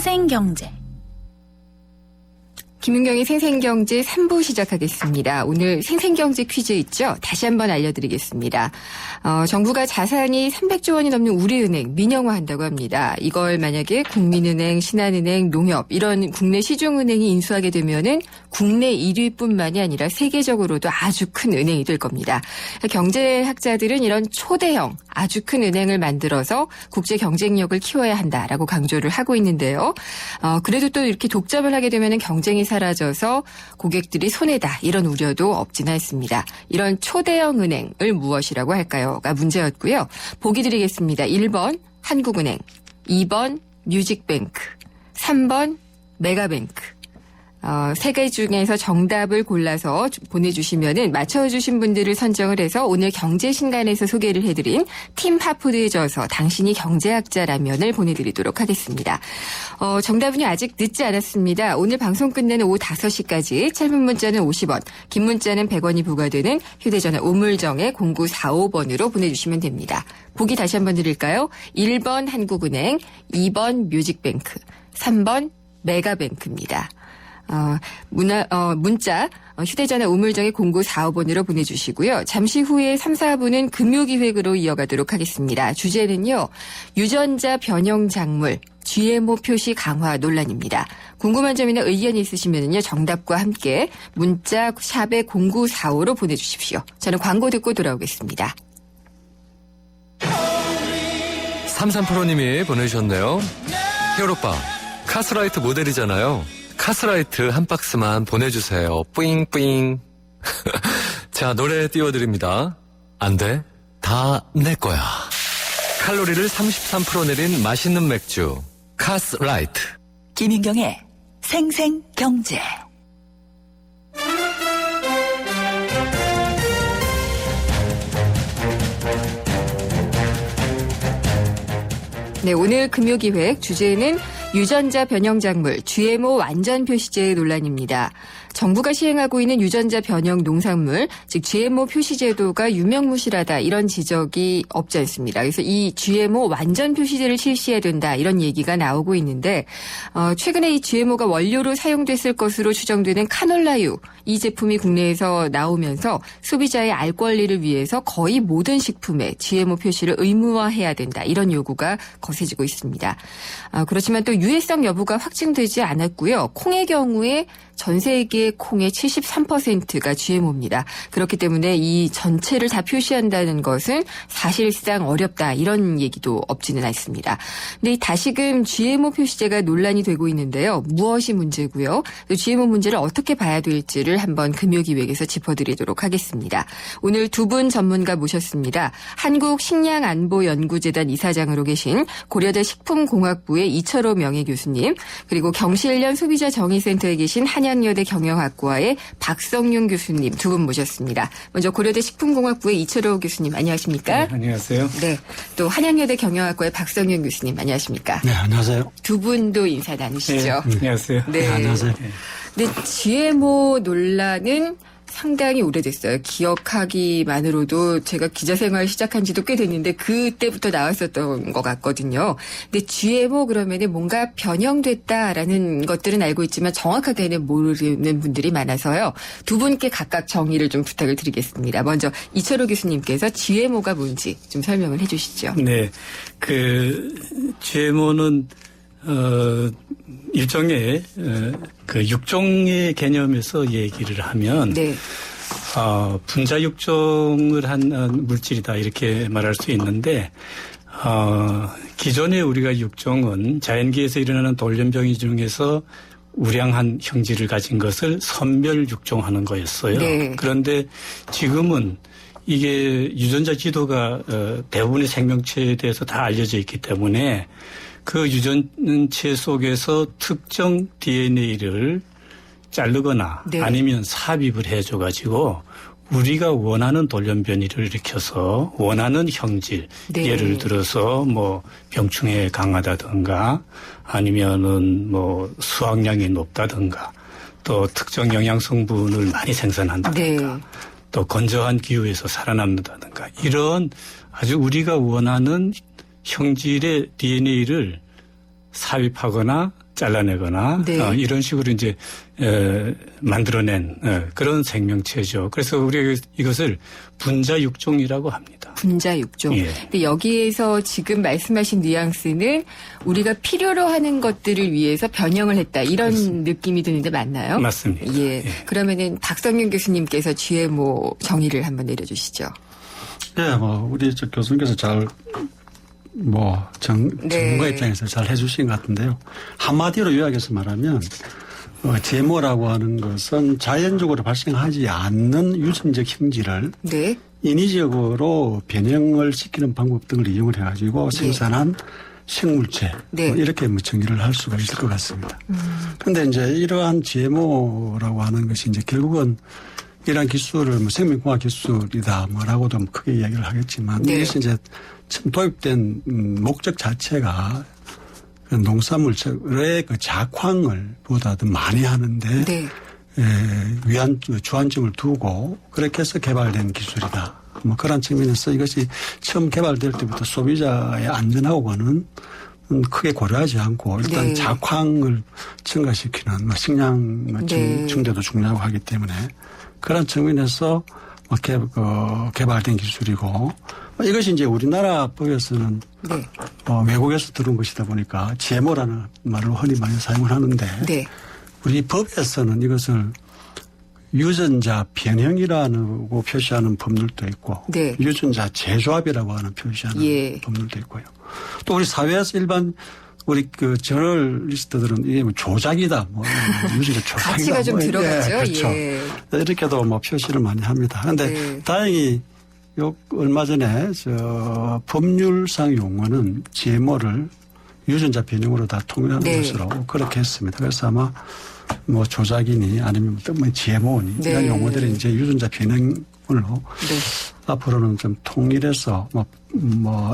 생생경제. 김은경의 생생경제 3부 시작하겠습니다. 오늘 생생경제 퀴즈 있죠? 다시 한번 알려드리겠습니다. 정부가 자산이 300조 원이 넘는 우리은행 민영화한다고 합니다. 이걸 만약에 국민은행, 신한은행, 농협 이런 국내 시중은행이 인수하게 되면은 국내 1위뿐만이 아니라 세계적으로도 아주 큰 은행이 될 겁니다. 경제학자들은 이런 초대형 아주 큰 은행을 만들어서 국제 경쟁력을 키워야 한다라고 강조를 하고 있는데요. 그래도 또 이렇게 독점을 하게 되면은 경쟁이 사라져서 고객들이 손해다 이런 우려도 없진 않습니다. 이런 초대형 은행을 무엇이라고 할까요?가 문제였고요. 보기 드리겠습니다. 1번 한국은행, 2번 뮤직뱅크, 3번 메가뱅크. 세 개 중에서 정답을 골라서 보내주시면은 맞춰주신 분들을 선정을 해서 오늘 경제신간에서 소개를 해드린 팀 하푸드에 져서 당신이 경제학자라면을 보내드리도록 하겠습니다. 정답은요 아직 늦지 않았습니다. 오늘 방송 끝내는 오후 5시까지 짧은 문자는 50원, 긴 문자는 100원이 부과되는 휴대전화 우물정에 0945번으로 보내주시면 됩니다. 보기 다시 한번 드릴까요? 1번 한국은행, 2번 뮤직뱅크, 3번 메가뱅크입니다. 문자 휴대전화 우물정에 0945번으로 보내주시고요. 잠시 후에 3, 4부는 금요기획으로 이어가도록 하겠습니다. 주제는요. 유전자 변형 작물 GMO 표시 강화 논란입니다. 궁금한 점이나 의견이 있으시면요. 정답과 함께 문자 샵에 0945로 보내주십시오. 저는 광고 듣고 돌아오겠습니다. 3385님이 보내주셨네요. 히어로빠 카스라이트 모델이잖아요. 카스라이트 한 박스만 보내주세요. 뿌잉뿌잉. 자, 노래 띄워드립니다. 안 돼. 다 내 거야. 칼로리를 33% 내린 맛있는 맥주. 카스라이트. 김인경의 생생경제. 네, 오늘 금요기획 주제는 유전자 변형 작물 GMO 완전 표시제 논란입니다. 정부가 시행하고 있는 유전자 변형 농산물, 즉 GMO 표시 제도가 유명무실하다 이런 지적이 없지 않습니다. 그래서 이 GMO 완전 표시제를 실시해야 된다 이런 얘기가 나오고 있는데 최근에 이 GMO가 원료로 사용됐을 것으로 추정되는 카놀라유 이 제품이 국내에서 나오면서 소비자의 알 권리를 위해서 거의 모든 식품에 GMO 표시를 의무화해야 된다 이런 요구가 거세지고 있습니다. 그렇지만 또 유해성 여부가 확증되지 않았고요. 콩의 경우에 전 세계 콩의 73%가 GMO입니다. 그렇기 때문에 이 전체를 다 표시한다는 것은 사실상 어렵다 이런 얘기도 없지는 않습니다. 근데 이 다시금 GMO 표시제가 논란이 되고 있는데요. 무엇이 문제고요. 또 GMO 문제를 어떻게 봐야 될지를 한번 금요기획에서 짚어드리도록 하겠습니다. 오늘 두 분 전문가 모셨습니다. 한국식량안보연구재단 이사장으로 계신 고려대 식품공학부의 이철호 명예교수님, 그리고 경실련 소비자정의센터에 계신 한양여대 경영학과의 박성윤 교수님 두 분 모셨습니다. 먼저 고려대 식품공학부의 이철호 교수님 안녕하십니까? 네, 안녕하세요. 네, 또 한양여대 경영학과의 박성윤 교수님 안녕하십니까? 네, 안녕하세요. 두 분도 인사 나누시죠? 네, 안녕하세요. 네, 안녕하세요. 근데 GMO 논란은 상당히 오래됐어요. 기억하기만으로도 제가 기자 생활 시작한 지도 꽤 됐는데 그때부터 나왔었던 것 같거든요. 근데 GMO 그러면은 뭔가 변형됐다라는 것들은 알고 있지만 정확하게는 모르는 분들이 많아서요. 두 분께 각각 정의를 좀 부탁을 드리겠습니다. 먼저 이철호 교수님께서 GMO가 뭔지 좀 설명을 해 주시죠. 네, GMO는 일종의 그 육종의 개념에서 얘기를 하면 네. 분자 육종을 한 물질이다 이렇게 말할 수 있는데 기존에 우리가 육종은 자연계에서 일어나는 돌연변이 중에서 우량한 형질을 가진 것을 선별 육종하는 거였어요. 네. 그런데 지금은 이게 유전자 지도가 대부분의 생명체에 대해서 다 알려져 있기 때문에 그 유전체 속에서 특정 DNA를 자르거나 네. 아니면 삽입을 해줘가지고 우리가 원하는 돌연변이를 일으켜서 원하는 형질, 네. 예를 들어서 뭐 병충해에 강하다든가 아니면은 뭐 수확량이 높다든가 또 특정 영양 성분을 많이 생산한다든가 네. 또 건조한 기후에서 살아남는다든가 이런 아주 우리가 원하는 형질의 DNA를 삽입하거나 잘라내거나 네. 이런 식으로 이제 만들어낸 그런 생명체죠. 그래서 우리가 이것을 분자육종이라고 합니다. 분자육종. 예. 근데 여기에서 지금 말씀하신 뉘앙스는 우리가 필요로 하는 것들을 위해서 변형을 했다 이런 그렇습니다. 느낌이 드는데 맞나요? 맞습니다. 예. 그러면은 박성윤 교수님께서 GMO 정의를 한번 내려주시죠. 네, 우리 저 교수님께서 전문가 입장에서 잘 해주신 것 같은데요. 한마디로 요약해서 말하면, 제모라고 하는 것은 자연적으로 발생하지 않는 유전적 형질을 네. 인위적으로 변형을 시키는 방법 등을 이용을 해가지고 생산한 생물체. 네. 이렇게 정의를 할 수가 있을 것 같습니다. 그런데 이제 이러한 제모라고 하는 것이 이제 결국은 이러한 기술을 생명공학 기술이다 뭐라고도 크게 이야기를 하겠지만 네. 이것이 이제 처음 도입된 목적 자체가 그 농산물의 그 작황을 보다 더 많이 하는데 네. 주안점을 두고 그렇게 해서 개발된 기술이다. 뭐 그런 측면에서 이것이 처음 개발될 때부터 소비자의 안전하고는 크게 고려하지 않고 일단 네. 작황을 증가시키는 식량 네. 증대도 중요하고 하기 때문에 그런 측면에서 개발된 기술이고 이것이 이제 우리나라 법에서는 네. 외국에서 들어온 것이다 보니까 제모라는 말을 흔히 많이 사용을 하는데 네. 우리 법에서는 이것을 유전자 변형이라고 표시하는 법률도 있고 네. 유전자 재조합이라고 하는 표시하는 예. 법률도 있고요. 또 우리 사회에서 일반 우리 그 저널리스트들은 이게 뭐 조작이다, 유전자 조작이다. 가치가 좀 들어가죠. 그렇죠. 예. 이렇게도 표시를 많이 합니다. 그런데 네. 다행히 얼마 전에 법률상 용어는 GMO를 유전자 변형으로 다 통일하는 네. 것으로 그렇게 했습니다. 그래서 아마 조작이니 아니면 GMO니 네. 이런 용어들이 이제 유전자 변형으로 네. 앞으로는 좀 통일해서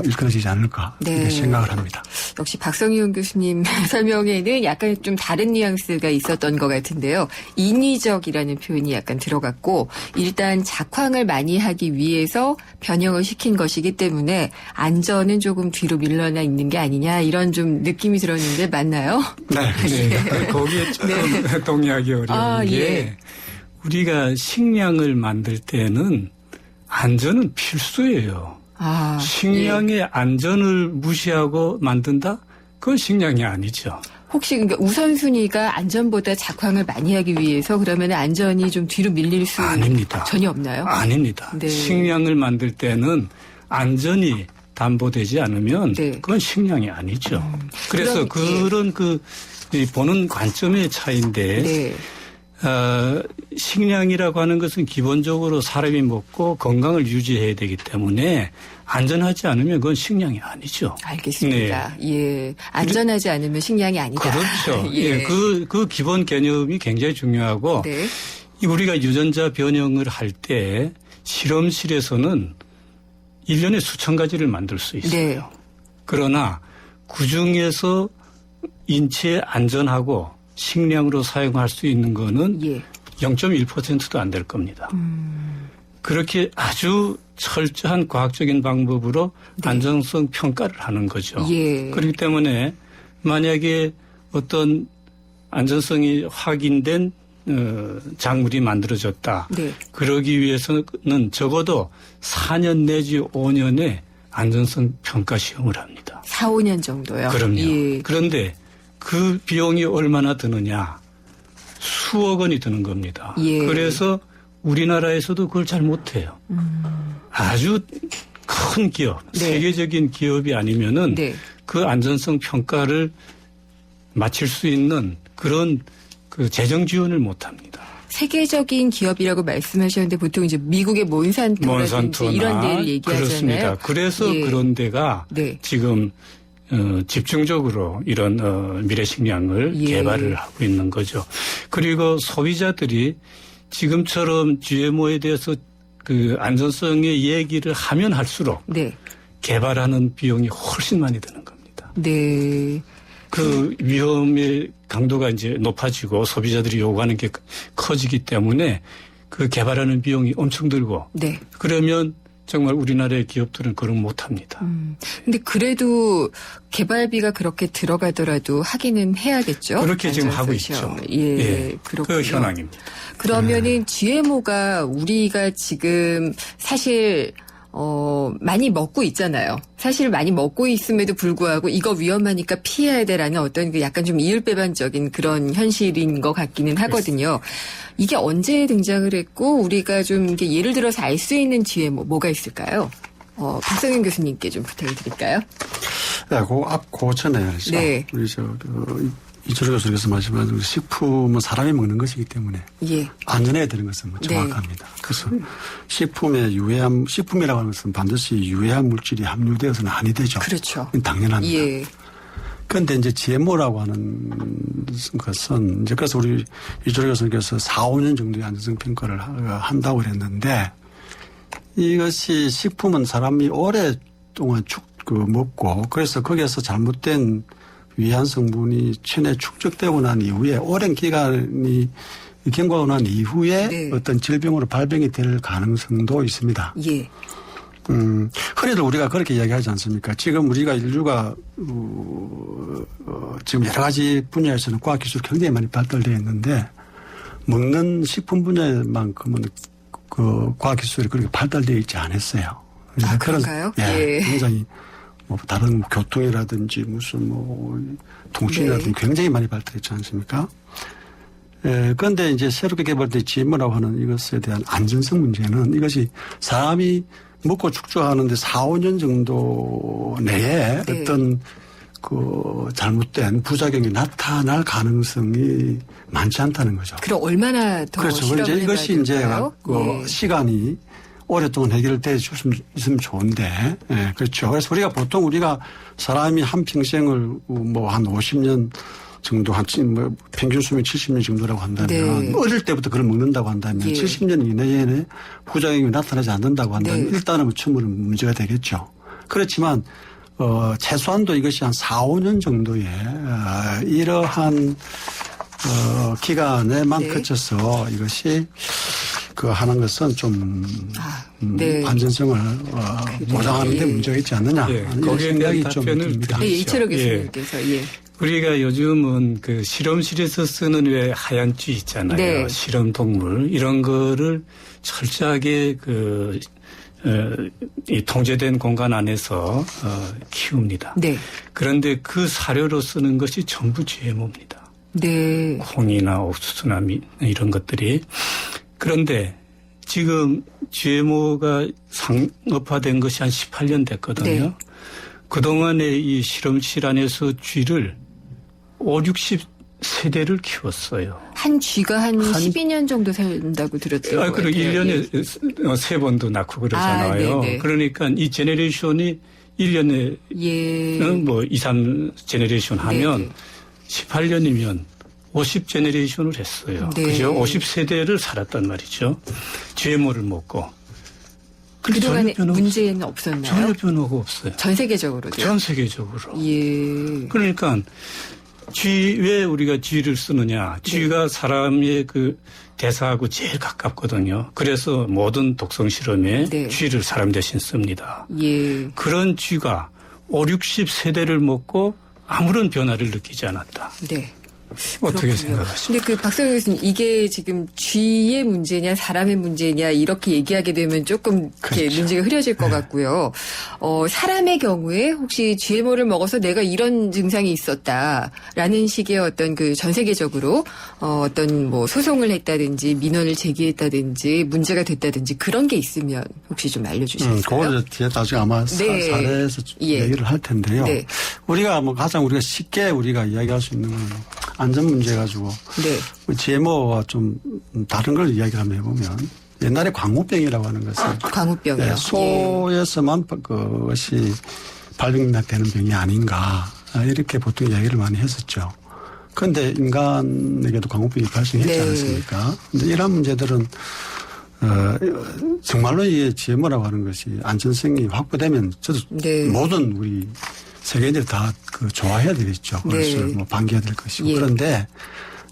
일컬어지지 않을까 네. 이렇게 생각을 합니다. 역시 박성윤 교수님 설명에는 약간 좀 다른 뉘앙스가 있었던 것 같은데요. 인위적이라는 표현이 약간 들어갔고 일단 작황을 많이 하기 위해서 변형을 시킨 것이기 때문에 안전은 조금 뒤로 밀려나 있는 게 아니냐 이런 좀 느낌이 들었는데 맞나요? 네. 거기에 조금 동의하기 어려운 게 예. 우리가 식량을 만들 때는 안전은 필수예요. 식량의 안전을 무시하고 만든다? 그건 식량이 아니죠. 혹시 그러니까 우선순위가 안전보다 작황을 많이 하기 위해서 그러면 안전이 좀 뒤로 밀릴 수 아닙니다. 전혀 없나요? 아닙니다. 네. 식량을 만들 때는 안전이 담보되지 않으면 네. 그건 식량이 아니죠. 그래서 그럼, 그런 보는 관점의 차이인데 네. 식량이라고 하는 것은 기본적으로 사람이 먹고 건강을 유지해야 되기 때문에 안전하지 않으면 그건 식량이 아니죠. 알겠습니다. 예. 안전하지 않으면 식량이 아니다. 그렇죠. 예. 예. 그 기본 개념이 굉장히 중요하고 네. 우리가 유전자 변형을 할 때 실험실에서는 1년에 수천 가지를 만들 수 있어요. 네. 그러나 그중에서 인체에 안전하고 식량으로 사용할 수 있는 거는 예. 0.1%도 안 될 겁니다. 그렇게 아주 철저한 과학적인 방법으로 네. 안전성 평가를 하는 거죠. 예. 그렇기 때문에 만약에 어떤 안전성이 확인된 작물이 만들어졌다. 네. 그러기 위해서는 적어도 4년 내지 5년의 안전성 평가 시험을 합니다. 4, 5년 정도요. 그럼요. 예. 그런데 그 비용이 얼마나 드느냐? 수억 원이 드는 겁니다. 예. 그래서 우리나라에서도 그걸 잘 못해요. 아주 큰 기업, 네. 세계적인 기업이 아니면은 네. 그 안전성 평가를 마칠 수 있는 그런 그 재정 지원을 못 합니다. 세계적인 기업이라고 말씀하셨는데 보통 이제 미국의 몬산토라든지 이런 데를 얘기하잖아요. 그렇습니다. 그래서 예. 그런 데가 네. 지금 집중적으로 이런 미래식량을 예. 개발을 하고 있는 거죠. 그리고 소비자들이 지금처럼 GMO에 대해서 그 안전성의 얘기를 하면 할수록 네. 개발하는 비용이 훨씬 많이 드는 겁니다. 네. 그 위험의 강도가 이제 높아지고 소비자들이 요구하는 게 커지기 때문에 그 개발하는 비용이 엄청 들고 네. 그러면 정말 우리나라의 기업들은 그런 못합니다. 근데 그래도 개발비가 그렇게 들어가더라도 하기는 해야겠죠. 그렇게 지금 하고 시험을. 있죠. 예, 그렇군요. 그 현황입니다. 그러면은 GMO가 우리가 지금 사실 많이 먹고 있잖아요. 사실 많이 먹고 있음에도 불구하고 이거 위험하니까 피해야 돼라는 어떤 그 약간 좀 이율배반적인 그런 현실인 것 같기는 하거든요. 이게 언제 등장을 했고 우리가 좀 이게 예를 들어서 알 수 있는 GMO 뭐가 있을까요? 박성윤 교수님께 좀 부탁을 드릴까요? 네, 그 전에 네. 우리 이철호 교수께서 말씀하신 식품은 사람이 먹는 것이기 때문에 예. 안전해야 되는 것은 뭐 정확합니다. 그래서 식품이라고 하는 것은 반드시 유해한 물질이 함유되어서는 아니 되죠. 그렇죠. 당연합니다. 예. 그런데 이제 GMO라고 하는 것은 이제 그래서 우리 이철호 교수님께서 4, 5년 정도의 안전성 평가를 한다고 그랬는데 이것이 식품은 사람이 오랫동안 먹고 그래서 거기에서 잘못된 위한 성분이 체내에 축적되고 난 이후에 오랜 기간이 경과하고 난 이후에 네. 어떤 질병으로 발병이 될 가능성도 있습니다. 예. 흔히들 우리가 그렇게 이야기하지 않습니까? 지금 우리가 인류가 지금 여러 가지 분야에서는 과학기술이 굉장히 많이 발달되어 있는데 먹는 식품 분야만큼은 그 과학기술이 그렇게 발달되어 있지 않았어요. 아, 그런가요? 예. 예. 굉장히 다른 교통이라든지 무슨 통신이라든지 네. 굉장히 많이 발달했지 않습니까? 예, 그런데 이제 새롭게 개발된 GMO라고 하는 이것에 대한 안전성 문제는 이것이 사람이 먹고 축적하는데 4, 5년 정도 내에 네. 어떤 잘못된 부작용이 나타날 가능성이 많지 않다는 거죠. 그럼 얼마나 더 그렇죠. 실험을 이제 이것이 해봐야 이제 될까요? 예. 시간이 오랫동안 해결될 수 있으면 좋은데, 예, 그렇죠. 그래서 우리가 사람이 한 평생을 한 50년 정도 평균 수명 70년 정도라고 한다면 네. 어릴 때부터 그걸 먹는다고 한다면 예. 70년 이내에는 부작용이 나타나지 않는다고 한다면 네. 일단은 처음으로 문제가 되겠죠. 그렇지만 최소한도 이것이 한 4, 5년 정도의 이러한 기간에만 네. 거쳐서 이것이 하는 것은 좀 네. 안전성을 보장하는 데 예. 문제가 있지 않느냐. 예, 이런 거기에 대한 생각이 좀 답변을 듭니다. 예, 이철호 예. 교수님께서 예. 우리가 요즘은 그 실험실에서 쓰는 왜 하얀 쥐 있잖아요. 네. 실험 동물 이런 거를 철저하게 이 통제된 공간 안에서 키웁니다. 네. 그런데 그 사료로 쓰는 것이 전부 GMO입니다. 네. 콩이나 옥수수나 이런 것들이. 그런데 지금 GMO가 상업화된 것이 한 18년 됐거든요. 네. 그동안에 이 실험실 안에서 쥐를 5, 60세대를 키웠어요. 한 쥐가 한 12년 정도 산다고 들었던 것 그리고 같아요. 1년에 3번도 낳고 그러잖아요. 네네. 그러니까 이 제네레이션이 1년에 예. 2, 3 제네레이션 하면 네네. 18년이면 50 제네레이션을 했어요. 네. 그죠? 50세대를 살았단 말이죠. GMO를 먹고. 근데 그동안에 전혀 변화 문제는 없었나요? 전혀 변화가 없어요. 전 세계적으로도요? 전 세계적으로. 예. 그러니까 왜 우리가 쥐를 쓰느냐. 쥐가 사람의 대사하고 제일 가깝거든요. 그래서 모든 독성 실험에 네. 쥐를 사람 대신 씁니다. 예. 그런 쥐가 5, 60세대를 먹고 아무런 변화를 느끼지 않았다. 네. 어떻게 그렇군요. 생각하십니까? 근데 박성현 교수님, 이게 지금 쥐의 문제냐, 사람의 문제냐, 이렇게 얘기하게 되면 조금 이렇게 그렇죠. 문제가 흐려질 것 같고요. 사람의 경우에 혹시 GMO를 먹어서 내가 이런 증상이 있었다라는 식의 어떤 전 세계적으로 어떤 소송을 했다든지 민원을 제기했다든지 문제가 됐다든지 그런 게 있으면 혹시 좀 알려주실까요? 그걸 뒤에 나중에 아마 네. 사례에서 예. 얘기를 할 텐데요. 네. 우리가 가장 쉽게 이야기할 수 있는 건 안전 문제 가지고 네. GMO와 좀 다른 걸 이야기를 한번 해보면 옛날에 광우병이라고 하는 것은 광우병이요. 네, 소에서만 그것이 발병되는 병이 아닌가 이렇게 보통 이야기를 많이 했었죠. 그런데 인간에게도 광우병이 발생했지 네. 않았습니까? 근데 이런 문제들은 정말로 이 GMO라고 하는 것이 안전성이 확보되면 저도 네. 모든 우리 세계인들이 다 좋아해야 되겠죠. 그것을 네. 방기해야 될 것이고. 예. 그런데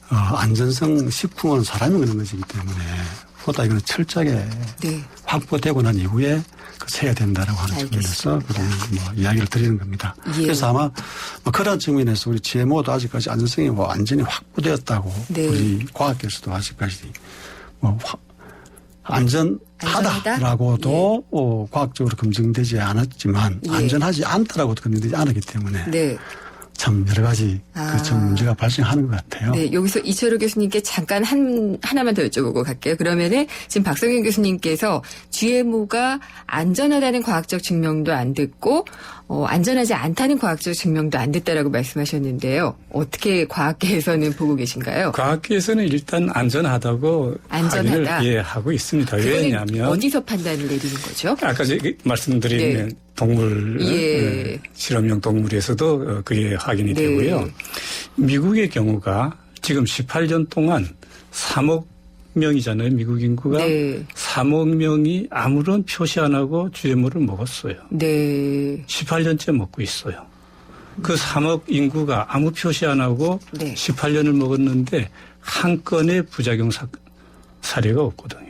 안전성 식품은 사람이 먹는 것이기 때문에 보다 이거는 철저하게 네. 확보되고 난 이후에 해야 된다라고 하는 알겠습니다. 측면에서 뭐 이야기를 드리는 겁니다. 예. 그래서 아마 뭐 그런 측면에서 우리 GMO도 아직까지 안전성이 뭐 완전히 확보되었다고 네. 우리 과학계에서도 아직까지 뭐 안전하다라고도 과학적으로 검증되지 않았지만 예. 안전하지 않다라고도 검증되지 않았기 때문에 네. 참 여러 가지 아. 참 문제가 발생하는 것 같아요. 네, 여기서 이철호 교수님께 잠깐 하나만 더 여쭤보고 갈게요. 그러면은 지금 박성현 교수님께서 GMO가 안전하다는 과학적 증명도 안 됐고, 안전하지 않다는 과학적 증명도 안 됐다라고 말씀하셨는데요. 어떻게 과학계에서는 보고 계신가요? 과학계에서는 일단 안전하다고 안전하다. 확인을 하고 있습니다. 그거는 왜냐하면 어디서 판단을 내리는 거죠? 아까 말씀드린 네. 동물 예. 실험용 동물에서도 그게 확인이 네. 되고요. 미국의 경우가 지금 18년 동안 3억 명이잖아요. 미국 인구가 네. 3억 명이 아무런 표시 안 하고 GMO를 먹었어요. 네. 18년째 먹고 있어요. 그 3억 인구가 아무 표시 안 하고 네. 18년을 먹었는데 한 건의 부작용 사례가 없거든요.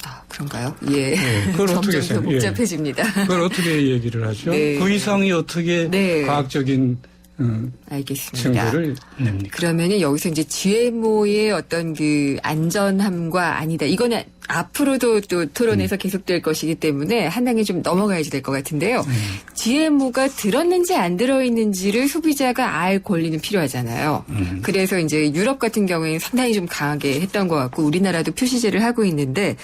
아, 그런가요? 예. 네, 그걸 점점 어떻게 더 생각해요? 복잡해집니다. 그걸 어떻게 얘기를 하죠? 네. 그 이상이 어떻게 네. 과학적인 알겠습니다. 증거를 냅니까? 그러면은 여기서 이제 GMO의 어떤 그 안전함과 아니다. 이거는 앞으로도 또 토론에서 계속될 것이기 때문에 한 단계 좀 넘어가야지 될 것 같은데요. GMO가 들었는지 안 들어있는지를 소비자가 알 권리는 필요하잖아요. 그래서 이제 유럽 같은 경우에는 상당히 좀 강하게 했던 것 같고 우리나라도 표시제를 하고 있는데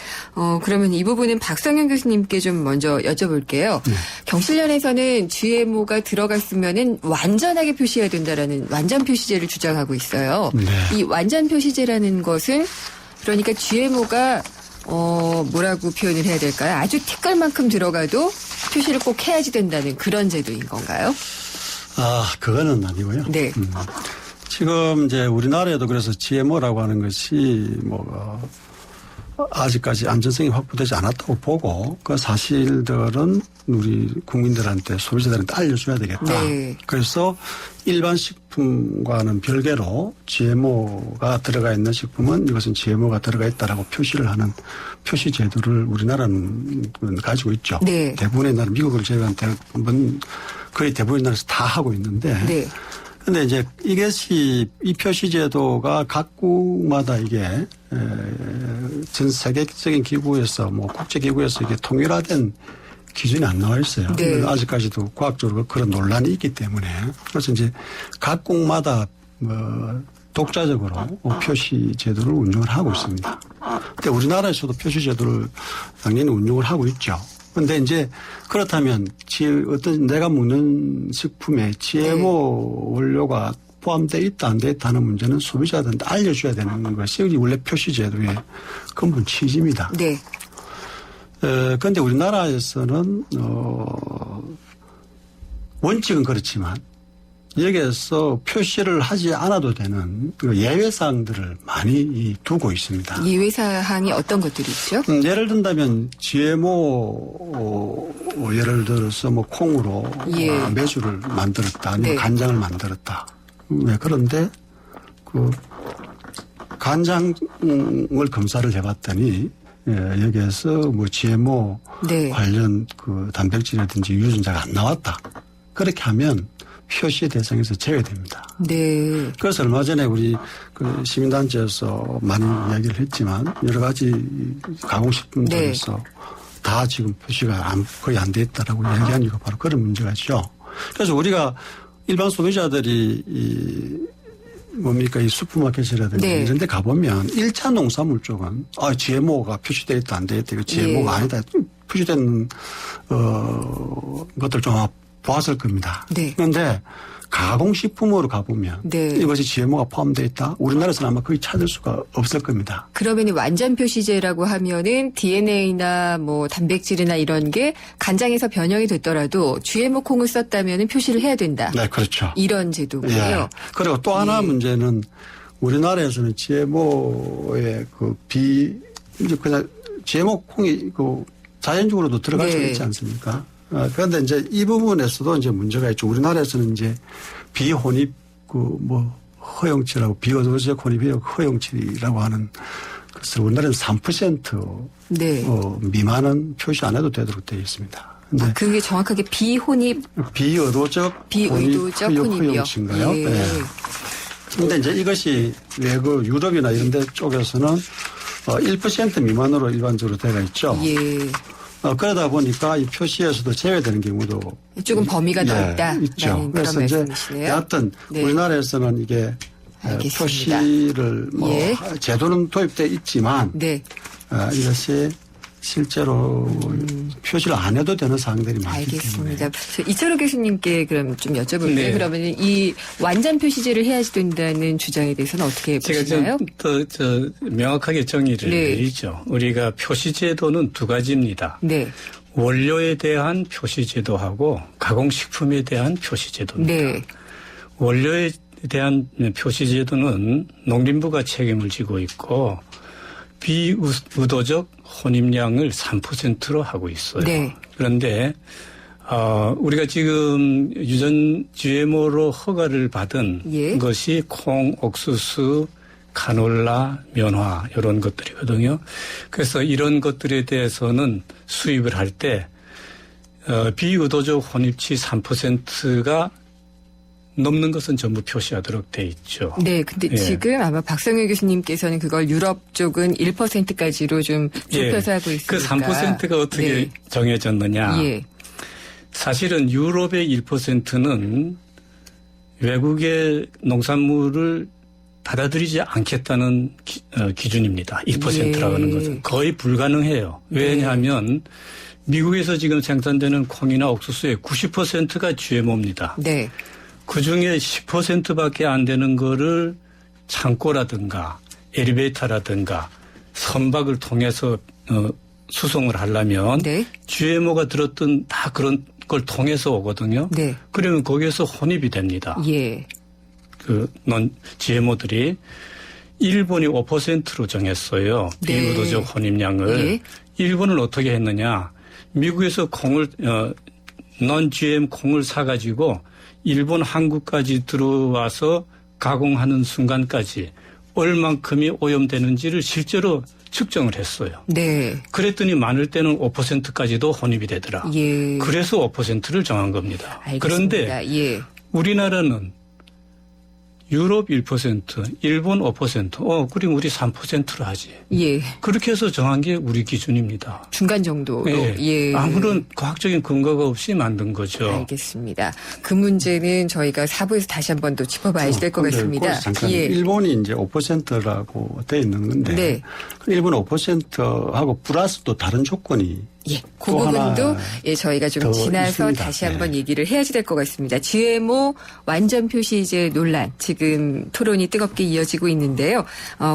그러면 이 부분은 박성현 교수님께 좀 먼저 여쭤볼게요. 경실련에서는 GMO가 들어갔으면은 완전하게 표시해야 된다라는 완전 표시제를 주장하고 있어요. 네. 이 완전 표시제라는 것은 그러니까 GMO가 뭐라고 표현을 해야 될까요? 아주 티끌만큼 들어가도 표시를 꼭 해야지 된다는 그런 제도인 건가요? 그거는 아니고요. 네. 지금 이제 우리나라에도 그래서 GMO라고 하는 것이 아직까지 안전성이 확보되지 않았다고 보고 그 사실들은 우리 국민들한테 소비자들한테 알려줘야 되겠다. 네. 그래서 일반 식품과는 별개로 GMO가 들어가 있는 식품은 이것은 GMO가 들어가 있다라고 표시를 하는 표시 제도를 우리나라는 가지고 있죠. 네. 대부분의 나라 미국을 제외한 거의 대부분의 나라에서 다 하고 있는데 네. 근데 이제 이것이 이 표시 제도가 각국마다 이게 전 세계적인 기구에서 뭐 국제 기구에서 이게 통일화된 기준이 안 나와 있어요. 네. 아직까지도 과학적으로 그런 논란이 있기 때문에 그래서 이제 각국마다 독자적으로 표시 제도를 운영을 하고 있습니다. 근데 우리나라에서도 표시 제도를 당연히 운영을 하고 있죠. 근데 이제 그렇다면 어떤 내가 먹는 식품에 GMO 원료가 포함되어 있다 안 되어 있다 하는 문제는 소비자들한테 알려줘야 되는 것이 원래 표시 제도의 근본 취지입니다. 네. 그런데 우리나라에서는 원칙은 그렇지만 여기에서 표시를 하지 않아도 되는 예외사항들을 많이 두고 있습니다. 예외사항이 어떤 것들이 있죠? 예를 든다면 GMO 예를 들어서 뭐 콩으로 예. 메주를 만들었다 아니면 네. 간장을 만들었다. 그런데 그 간장을 검사를 해봤더니 여기에서 뭐 GMO 네. 관련 그 단백질이라든지 유전자가 안 나왔다. 그렇게 하면 표시 대상에서 제외됩니다. 네. 그래서 얼마 전에 우리 그 시민단체에서 많이 이야기를 했지만 여러 가지 가공식품들에서 네. 다 지금 표시가 거의 안 돼 있다라고 이야기한 이유가 바로 그런 문제가 있죠. 그래서 우리가 일반 소비자들이 이 슈퍼마켓이라든지 네. 이런 데 가보면 1차 농산물 쪽은 GMO가 표시되어 있다 안 되어 있다 이거 GMO가 예. 아니다 표시된 것들 좀 보았을 겁니다. 네. 그런데 가공식품으로 가보면 네. 이것이 GMO가 포함되어 있다. 우리나라에서는 아마 거의 찾을 수가 없을 겁니다. 그러면 완전 표시제라고 하면은 DNA나 뭐 단백질이나 이런 게 간장에서 변형이 됐더라도 GMO 콩을 썼다면은 표시를 해야 된다. 네, 그렇죠. 이런 제도고요. 예. 그리고 또 하나 예. 문제는 우리나라에서는 GMO의 이제 그냥 GMO 콩이 자연적으로도 들어갈 수 네. 있지 않습니까? 그런데 이제 이 부분에서도 이제 문제가 있죠. 우리나라에서는 이제 비혼입 허용치라고 비어도적 혼입 허용치라고 하는 그래서 우리나라는 3% 네. 미만은 표시 안 해도 되도록 되어 있습니다. 근데 그게 정확하게 비혼입, 비의도적 혼입이요. 허용치인가요? 예. 네. 근데 이제 이것이 외국 유럽이나 이런 데 쪽에서는 1% 미만으로 일반적으로 되어 있죠. 예. 그러다 보니까 이 표시에서도 제외되는 경우도 조금 범위가 넓다. 있죠. 그래서 이제 말씀이시네요. 여하튼 네. 우리나라에서는 이게 알겠습니다. 표시를 예. 제도는 도입되어 있지만 네. 이것이 실제로 표시를 안 해도 되는 사항들이 많기 알겠습니다. 때문에. 저 이철호 교수님께 그럼 좀 여쭤볼게요. 네. 그러면 이 완전 표시제를 해야지 된다는 주장에 대해서는 어떻게 보시나요? 제가 더 명확하게 정의를 네. 내리죠. 우리가 표시제도는 두 가지입니다. 네. 원료에 대한 표시제도하고 가공식품에 대한 표시제도입니다. 네. 원료에 대한 표시제도는 농림부가 책임을 지고 있고 비의도적 혼입량을 3%로 하고 있어요. 네. 그런데 우리가 지금 유전 GMO로 허가를 받은 예. 것이 콩, 옥수수, 카놀라, 면화 이런 것들이거든요. 그래서 이런 것들에 대해서는 수입을 할 때 비의도적 혼입치 3%가 넘는 것은 전부 표시하도록 돼 있죠. 네, 근데 예. 지금 아마 박성일 교수님께서는 그걸 유럽 쪽은 1%까지로 좀 좁혀서 하고 있으니까. 그 3%가 어떻게 네. 정해졌느냐. 예. 사실은 유럽의 1%는 외국의 농산물을 받아들이지 않겠다는 기준입니다. 1%라고 하는 예. 것은 거의 불가능해요. 왜냐하면 미국에서 지금 생산되는 콩이나 옥수수의 90%가 GMO입니다. 네. 그중에 10%밖에 안 되는 거를 창고라든가 엘리베이터라든가 선박을 통해서 수송을 하려면 네. GMO가 들었던 다 그런 걸 통해서 오거든요. 네. 그러면 거기에서 혼입이 됩니다. 예. GMO들이 일본이 5%로 정했어요. 네. 비의도적 혼입량을. 예. 일본은 어떻게 했느냐. 미국에서 non GM 콩을 사가지고 일본 한국까지 들어와서 가공하는 순간까지 얼만큼이 오염되는지를 실제로 측정을 했어요. 네. 그랬더니 많을 때는 5%까지도 혼입이 되더라. 예. 그래서 5%를 정한 겁니다. 알겠습니다. 그런데 예. 우리나라는 유럽 1%, 일본 5%, 그럼 우리 3%로 하지. 예. 그렇게 해서 정한 게 우리 기준입니다. 중간 정도로. 예. 예. 아무런 과학적인 근거가 없이 만든 거죠. 알겠습니다. 그 문제는 저희가 4부에서 다시 한번 또 짚어봐야 될 것 근데 같습니다. 거기서 잠깐 예. 일본이 이제 5%라고 돼 있는 건데 네. 일본 5%하고 플러스 또 다른 조건이 예, 그 또 부분도 하나 예, 저희가 좀 더 지나서 있습니다. 다시 네. 한번 얘기를 해야지 될 것 같습니다. GMO 완전 표시제 논란 지금 토론이 뜨겁게 이어지고 있는데요.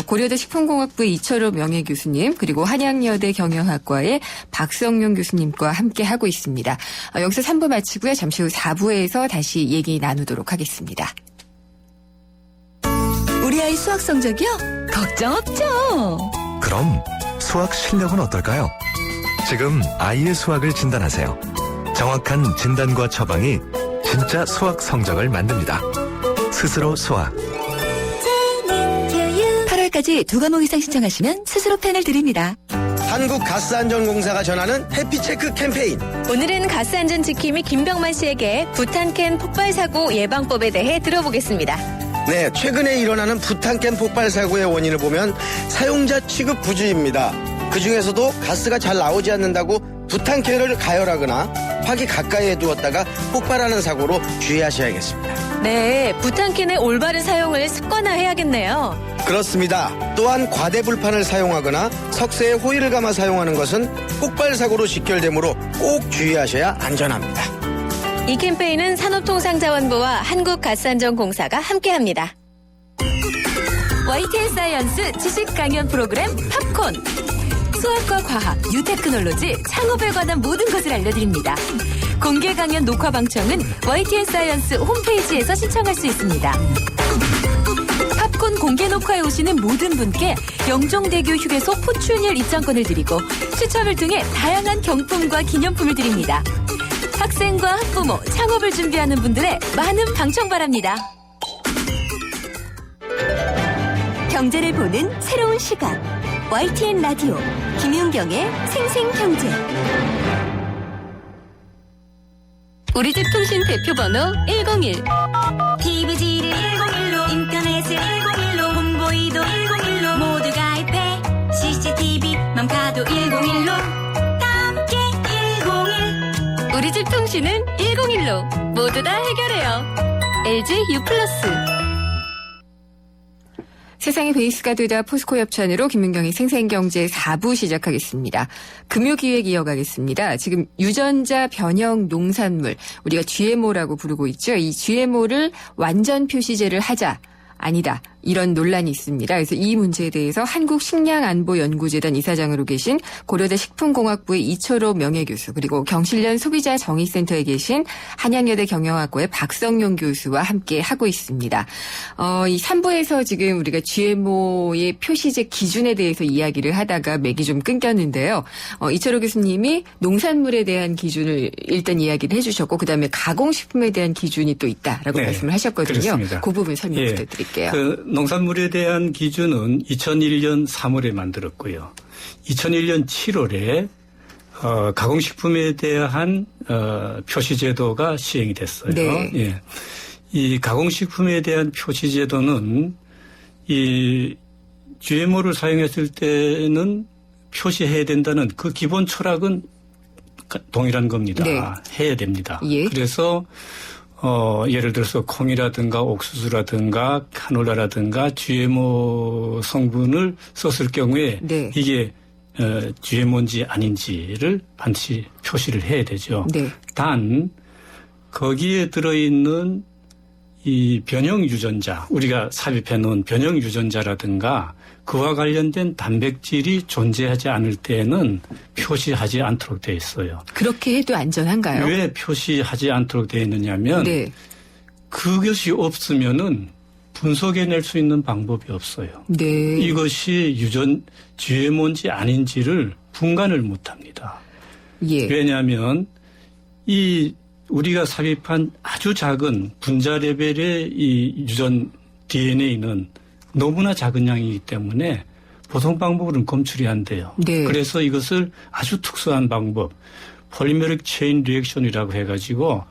고려대 식품공학부 이철호 명예교수님 그리고 한양여대 경영학과의 박성용 교수님과 함께 하고 있습니다. 여기서 3부 마치고요. 잠시 후 4부에서 다시 얘기 나누도록 하겠습니다. 우리 아이 수학 성적이요? 걱정 없죠. 그럼 수학 실력은 어떨까요? 지금 아이의 수학을 진단하세요. 정확한 진단과 처방이 진짜 수학 성적을 만듭니다. 스스로 수학. 8월까지 2과목 이상 신청하시면 스스로 펜을 드립니다. 한국가스안전공사가 전하는 해피체크 캠페인. 오늘은 가스안전지킴이 김병만 씨에게 부탄캔 폭발사고 예방법에 대해 들어보겠습니다. 네, 최근에 일어나는 부탄캔 폭발 사고의 원인을 보면 사용자 취급 부주의입니다. 그중에서도 가스가 잘 나오지 않는다고 부탄캔을 가열하거나 화기 가까이에 두었다가 폭발하는 사고로 주의하셔야겠습니다. 네, 부탄캔의 올바른 사용을 습관화해야겠네요. 그렇습니다. 또한 과대불판을 사용하거나 석쇠에 호일을 감아 사용하는 것은 폭발 사고로 직결되므로 꼭 주의하셔야 안전합니다. 이 캠페인은 산업통상자원부와 한국가스안전공사가 함께합니다. YTN 사이언스 지식 강연 프로그램 팝콘. 수학과 과학, 뉴테크놀로지, 창업에 관한 모든 것을 알려드립니다. 공개 강연 녹화 방청은 YTN 사이언스 홈페이지에서 신청할 수 있습니다. 팝콘 공개 녹화에 오시는 모든 분께 영종대교 휴게소 포춘일 입장권을 드리고 추첨을 통해 다양한 경품과 기념품을 드립니다. 학생과 학부모, 창업을 준비하는 분들의 많은 방청 바랍니다. 경제를 보는 새로운 시각. YTN 라디오 김윤경의 생생경제. 우리 집 통신 대표 번호 101. TV지를 101로, 인터넷을 101로, 홍보이도 101로, 모두 가입해. CCTV만 봐도 101로. 함께 101. 우리 집 통신은 101로. 모두 다 해결해요. LG U+. 세상의 베이스가 되다 포스코 협찬으로 김윤경의 생생경제 4부 시작하겠습니다. 금요기획 이어가겠습니다. 지금 유전자 변형 농산물, 우리가 GMO라고 부르고 있죠. 이 GMO를 완전 표시제를 하자. 아니다. 이런 논란이 있습니다. 그래서 이 문제에 대해서 한국식량안보연구재단 이사장으로 계신 고려대 식품공학부의 이철호 명예교수, 그리고 경실련 소비자정의센터에 계신 한양여대 경영학과의 박성용 교수와 함께 하고 있습니다. 이 3부에서 지금 우리가 GMO의 표시제 기준에 대해서 이야기를 하다가 맥이 좀 끊겼는데요. 이철호 교수님이 농산물에 대한 기준을 일단 이야기를 해주셨고, 그다음에 가공식품에 대한 기준이 또 있다라고 네, 말씀을 하셨거든요. 그렇습니다. 그 부분 설명 예, 부탁드릴게요. 농산물에 대한 기준은 2001년 3월에 만들었고요. 2001년 7월에 가공식품에 대한 표시제도가 시행이 됐어요. 네. 예. 이 가공식품에 대한 표시제도는 이 GMO를 사용했을 때는 표시해야 된다는 그 기본 철학은 동일한 겁니다. 네. 해야 됩니다. 예. 그래서 예를 들어서 콩이라든가 옥수수라든가 카놀라라든가 GMO 성분을 썼을 경우에 네. 이게 GMO인지 아닌지를 반드시 표시를 해야 되죠. 네. 단 거기에 들어있는 이 변형 유전자, 우리가 삽입해 놓은 변형 유전자라든가 그와 관련된 단백질이 존재하지 않을 때에는 표시하지 않도록 되어 있어요. 그렇게 해도 안전한가요? 왜 표시하지 않도록 되어 있느냐면 네. 그것이 없으면은 분석해낼 수 있는 방법이 없어요. 네. 이것이 GMO인지 아닌지를 분간을 못합니다. 예. 왜냐하면 이 우리가 삽입한 아주 작은 분자 레벨의 이 유전 DNA는 너무나 작은 양이기 때문에 보통 방법으로는 검출이 안 돼요. 네. 그래서 이것을 아주 특수한 방법, 폴리메릭 체인 리액션이라고 해가지고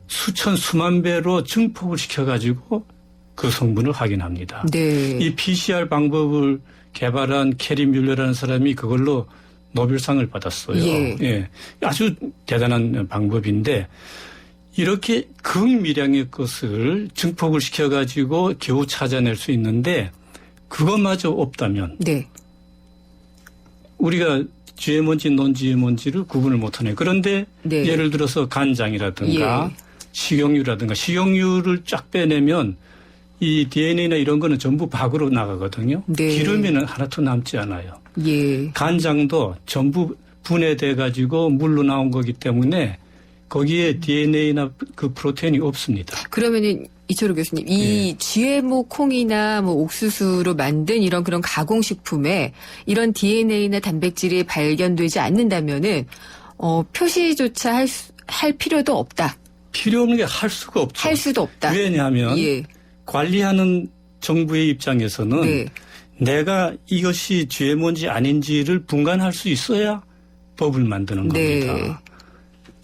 수만 배로 증폭을 시켜가지고 그 성분을 확인합니다. 네. 이 PCR 방법을 개발한 캐리 뮬러라는 사람이 그걸로 노벨상을 받았어요. 예. 예. 아주 대단한 방법인데 이렇게 극미량의 것을 증폭을 시켜가지고 겨우 찾아낼 수 있는데 그것마저 없다면 네. 우리가 GMO인지 논GMO인지를 구분을 못하네요. 그런데 네. 예를 들어서 간장이라든가 예. 식용유를 쫙 빼내면 이 DNA나 이런 거는 전부 밖으로 나가거든요. 네. 기름에는 하나도 남지 않아요. 예. 간장도 전부 분해돼 가지고 물로 나온 거기 때문에 거기에 DNA나 그 프로테인이 없습니다. 그러면은 이철호 교수님, 이 GMO 콩이나 뭐 옥수수로 만든 이런 그런 가공식품에 이런 DNA나 단백질이 발견되지 않는다면은 표시조차 할 필요도 없다. 필요 없는 게 할 수가 없죠. 할 수도 없다. 왜냐하면 예. 관리하는 정부의 입장에서는 네. 내가 이것이 GMO인지 아닌지를 분간할 수 있어야 법을 만드는 네. 겁니다.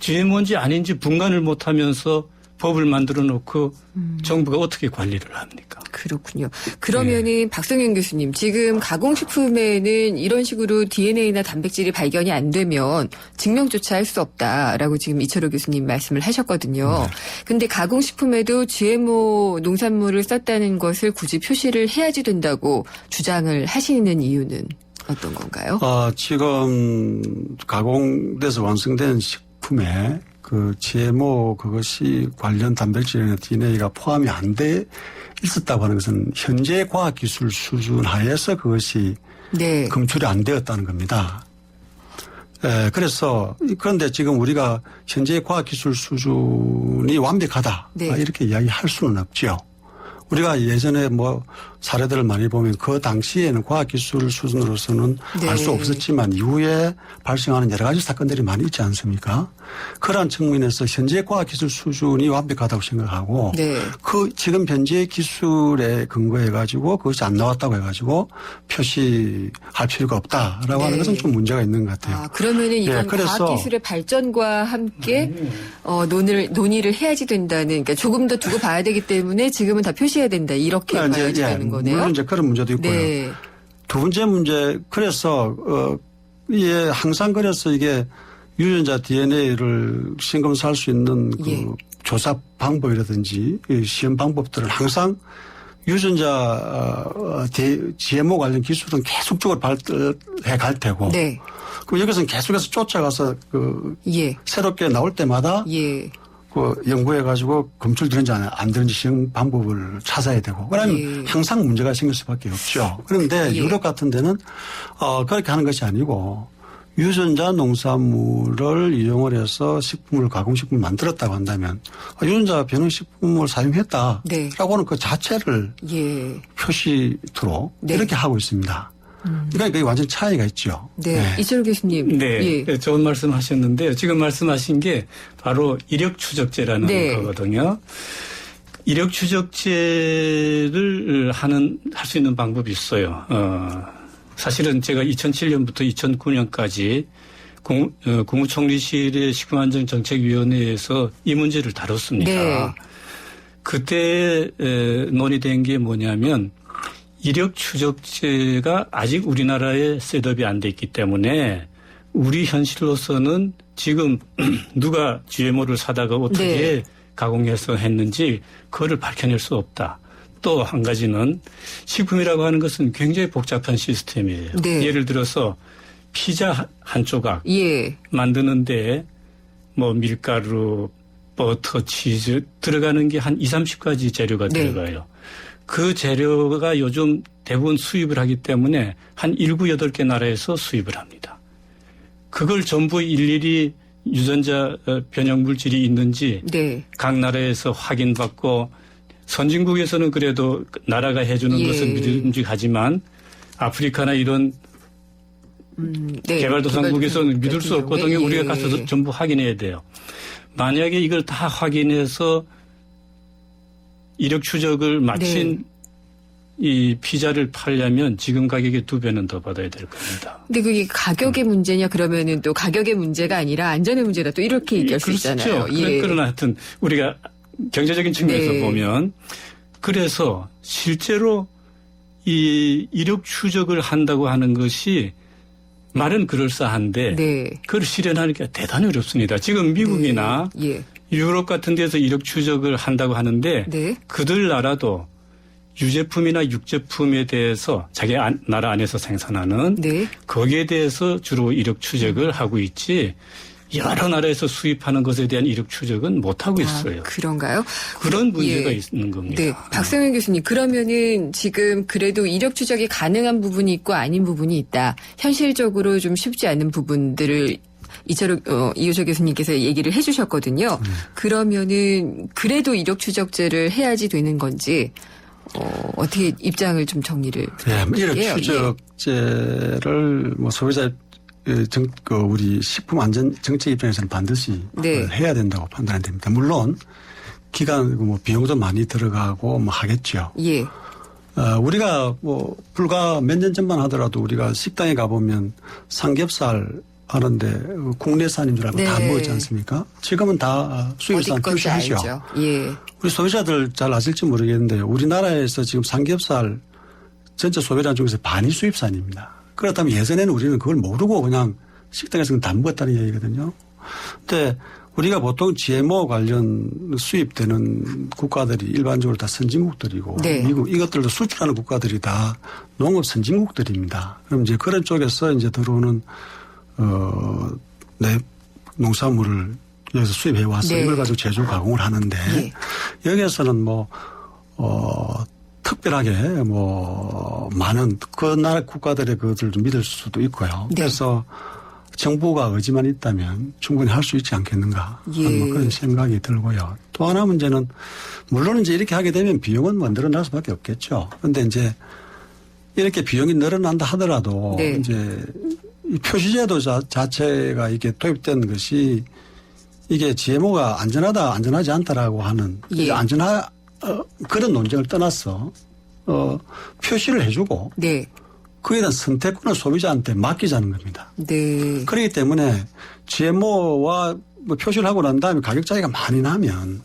GMO인지 아닌지 분간을 못하면서 법을 만들어 놓고 정부가 어떻게 관리를 합니까? 그렇군요. 그러면은 박성윤 교수님, 지금 가공식품에는 이런 식으로 DNA나 단백질이 발견이 안 되면 증명조차 할 수 없다라고 지금 이철호 교수님 말씀을 하셨거든요. 근데 가공식품에도 GMO 농산물을 썼다는 것을 굳이 표시를 해야지 된다고 주장을 하시는 이유는 어떤 건가요? 지금 가공돼서 완성된 식품에 그 GMO 그것이 관련 단백질이나 DNA가 포함이 안 돼 있었다고 하는 것은 현재 과학기술 수준 하에서 그것이 네. 검출이 안 되었다는 겁니다. 그래서 그런데 지금 우리가 현재 과학기술 수준이 완벽하다 네. 이렇게 이야기할 수는 없죠. 우리가 예전에 뭐 사례들을 많이 보면 그 당시에는 과학기술 수준으로서는 네. 알 수 없었지만 이후에 발생하는 여러 가지 사건들이 많이 있지 않습니까? 그러한 측면에서 현재 과학기술 수준이 완벽하다고 생각하고 네. 그 지금 현재 기술에 근거해 가지고 그것이 안 나왔다고 해 가지고 표시할 필요가 없다라고 네. 하는 것은 좀 문제가 있는 것 같아요. 아, 그러면은 이건 예, 그래서 과학기술의 발전과 함께 논의를 해야지 된다는, 그러니까 조금 더 두고 봐야 되기 때문에 지금은 다 표시해야 된다. 이렇게 봐야지 되는 거네요. 물론 이제 그런 문제도 있고요. 네. 두 번째 문제, 그래서, 예, 항상 그래서 이게 유전자 DNA를 신검사할 수 있는 그 예. 조사 방법이라든지 시험 방법들을 항상 유전자 GMO 관련 기술은 계속적으로 발달해 갈 테고. 네. 그럼 여기서는 계속해서 쫓아가서 그 예. 새롭게 나올 때마다 예. 그 연구해가지고 검출되는지 안 되는지 시험 방법을 찾아야 되고. 그러면 예. 항상 문제가 생길 수밖에 없죠. 그런데 예. 유럽 같은 데는 그렇게 하는 것이 아니고 유전자 농산물을 이용을 해서 가공식품을 만들었다고 한다면 유전자 변형식품을 사용했다라고 네. 하는 그 자체를 예. 표시토록 네. 이렇게 하고 있습니다. 그러니까 그게 완전 차이가 있죠. 네. 이철우 교수님. 네, 예. 좋은 말씀 하셨는데요. 지금 말씀하신 게 바로 이력 추적제라는 네. 거거든요. 이력 추적제를 할 수 있는 방법이 있어요. 사실은 제가 2007년부터 2009년까지 국무총리실의 식품안전정책위원회에서 이 문제를 다뤘습니다. 네. 그때 논의된 게 뭐냐면 이력 추적제가 아직 우리나라에 셋업이 안 돼 있기 때문에 우리 현실로서는 지금 누가 GMO를 사다가 어떻게 네. 가공해서 했는지 그거를 밝혀낼 수 없다. 또 한 가지는 식품이라고 하는 것은 굉장히 복잡한 시스템이에요. 네. 예를 들어서 피자 한 조각 예. 만드는데 뭐 밀가루, 버터, 치즈 들어가는 게 한 20-30가지 재료가 네. 들어가요. 그 재료가 요즘 대부분 수입을 하기 때문에 한 7, 8개 나라에서 수입을 합니다. 그걸 전부 일일이 유전자 변형 물질이 있는지 네. 각 나라에서 확인받고 선진국에서는 그래도 나라가 해주는 예. 것은 믿음직하지만 아프리카나 이런 네. 개발도상국에서는 믿을 수 없거든요. 예. 우리가 가서 전부 확인해야 돼요. 만약에 이걸 다 확인해서 이력 추적을 마친 네. 이 피자를 팔려면 지금 가격의 2배는 더 받아야 될 겁니다. 근데 그게 가격의 문제냐 그러면은 또 가격의 문제가 아니라 안전의 문제다 또 이렇게 얘기할 수 있잖아요. 예. 그러나 하여튼 우리가 경제적인 측면에서 네. 보면 그래서 실제로 이 이력 추적을 한다고 하는 것이 말은 그럴싸한데 네. 그걸 실현하기가 대단히 어렵습니다. 지금 미국이나 예. 유럽 같은 데서 이력 추적을 한다고 하는데 네. 그들 나라도 유제품이나 육제품에 대해서 자기 나라 안에서 생산하는 네. 거기에 대해서 주로 이력 추적을 하고 있지 여러 나라에서 수입하는 것에 대한 이력 추적은 못하고 있어요. 아, 그런가요? 그런 문제가 예. 있는 겁니다. 네. 박성현 교수님, 그러면은 지금 그래도 이력 추적이 가능한 부분이 있고 아닌 부분이 있다. 현실적으로 좀 쉽지 않은 부분들을 이효철 교수님께서 얘기를 해 주셨거든요. 그러면은 그래도 이력 추적제를 해야지 되는 건지 어떻게 입장을 좀 정리를 예, 이력 해요. 추적제를 뭐 소비자 우리 식품 안전 정책 입장에서는 반드시 네. 해야 된다고 판단이 됩니다. 물론 기간 뭐 비용도 많이 들어가고 뭐 하겠죠. 예. 우리가 뭐 불과 몇 년 전만 하더라도 우리가 식당에 가보면 삼겹살 하는데 국내산인 줄 알고 네. 다 먹었지 않습니까? 지금은 다 수입산 어디 건지 표시하죠. 알죠. 예. 우리 소비자들 잘 아실지 모르겠는데 우리나라에서 지금 삼겹살 전체 소비량 중에서 반이 수입산입니다. 그렇다면 예전에는 우리는 그걸 모르고 그냥 식당에서 다 먹었다는 얘기거든요. 근데 우리가 보통 GMO 관련 수입되는 국가들이 일반적으로 다 선진국들이고 네. 미국 이것들도 수출하는 국가들이 다 농업 선진국들입니다. 그럼 이제 그런 쪽에서 이제 들어오는 농산물을 여기서 수입해 와서 네. 이걸 가지고 제조 가공을 하는데 네. 여기에서는 특별하게 많은 그 나라 국가들의 그것을 좀 믿을 수도 있고요. 네. 그래서 정부가 의지만 있다면 충분히 할 수 있지 않겠는가 하는 뭐 그런 생각이 들고요. 또 하나 문제는 물론 이제 이렇게 하게 되면 비용은 뭐 늘어날 수밖에 없겠죠. 그런데 이제 이렇게 비용이 늘어난다 하더라도 네. 이제 이 표시제도 자체가 이게 도입된 것이 이게 GMO가 안전하다 안전하지 않다라고 하는 예. 그런 논쟁을 떠나서 표시를 해주고 네. 그에 대한 선택권을 소비자한테 맡기자는 겁니다. 네. 그렇기 때문에 GMO와 뭐 표시를 하고 난 다음에 가격 차이가 많이 나면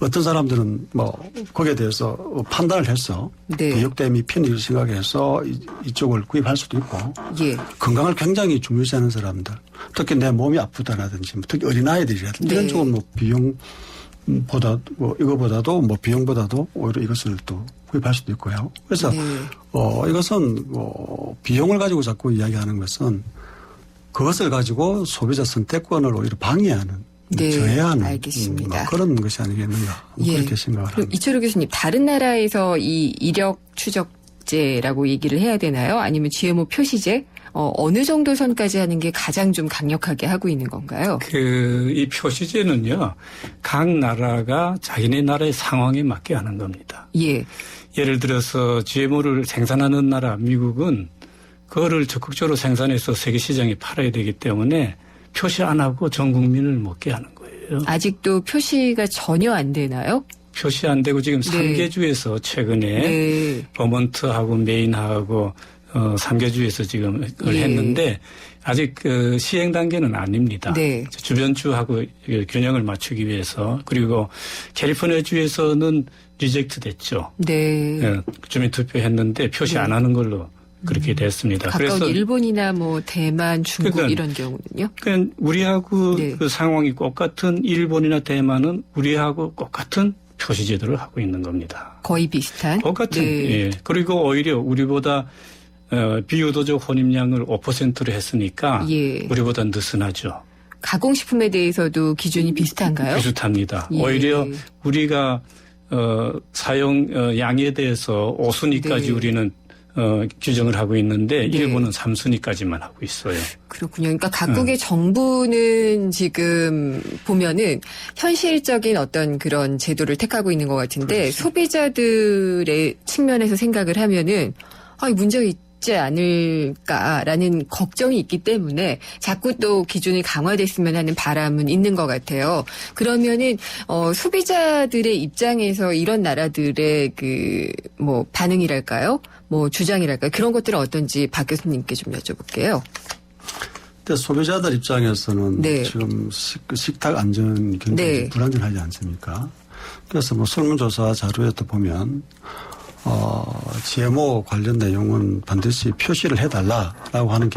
어떤 사람들은 뭐 거기에 대해서 판단을 해서 네. 비육됨이 편익을 생각해서 이쪽을 구입할 수도 있고 예. 건강을 굉장히 중요시하는 사람들 특히 내 몸이 아프다라든지 특히 어린아이들이라든지 네. 이런 쪽은 뭐 비용보다 뭐 이거보다도 뭐 비용보다도 오히려 이것을 또 구입할 수도 있고요. 그래서 네. 이것은 뭐 비용을 가지고 자꾸 이야기하는 것은 그것을 가지고 소비자 선택권을 오히려 방해하는 네, 저해하는 알겠습니다. 뭐 그런 것이 아니겠는가 예. 그렇게 생각을 그럼 합니다. 이철호 교수님, 다른 나라에서 이 이력 추적제라고 얘기를 해야 되나요? 아니면 GMO 표시제? 어느 정도 선까지 하는 게 가장 좀 강력하게 하고 있는 건가요? 이 표시제는요, 각 나라가 자기네 나라의 상황에 맞게 하는 겁니다. 예. 예를 들어서 GMO를 생산하는 나라 미국은 그거를 적극적으로 생산해서 세계 시장에 팔아야 되기 때문에 표시 안 하고 전 국민을 먹게 하는 거예요. 아직도 표시가 전혀 안 되나요? 표시 안 되고 지금 네. 3개 주에서 최근에 네. 버먼트하고 메인하고 3개 주에서 지금 그걸 예. 했는데 아직 그 시행 단계는 아닙니다. 네. 주변 주하고 균형을 맞추기 위해서 그리고 캘리포니아 주에서는 리젝트 됐죠. 네. 예, 주민 투표했는데 표시 안 하는 걸로 그렇게 됐습니다. 가까운 일본이나 뭐 대만, 중국 그러니까 이런 경우는요? 그러니까 우리하고 네. 그 상황이 똑같은 일본이나 대만은 우리하고 똑같은 표시 제도를 하고 있는 겁니다. 거의 비슷한? 똑같은. 네. 예. 그리고 오히려 우리보다 비유도적 혼입량을 5%로 했으니까 예. 우리보다 느슨하죠. 가공식품에 대해서도 기준이 비슷한가요? 비슷합니다. 예. 오히려 우리가 사용 양에 대해서 5순위까지 네. 우리는 규정을 하고 있는데 네. 일본은 3순위까지만 하고 있어요. 그렇군요. 그러니까 각국의 정부는 지금 보면은 현실적인 어떤 그런 제도를 택하고 있는 것 같은데 그렇죠. 소비자들의 측면에서 생각을 하면은 이 문제가 있지 않을까라는 걱정이 있기 때문에 자꾸 또 기준이 강화됐으면 하는 바람은 있는 것 같아요. 그러면은 소비자들의 입장에서 이런 나라들의 그 뭐 반응이랄까요? 뭐 주장이랄까요? 그런 것들은 어떤지 박 교수님께 좀 여쭤볼게요. 근데 소비자들 입장에서는 네. 지금 식탁 안전 굉장히 네. 불안전하지 않습니까? 그래서 뭐 설문조사 자료에도 보면 GMO 관련 내용은 반드시 표시를 해달라라고 하는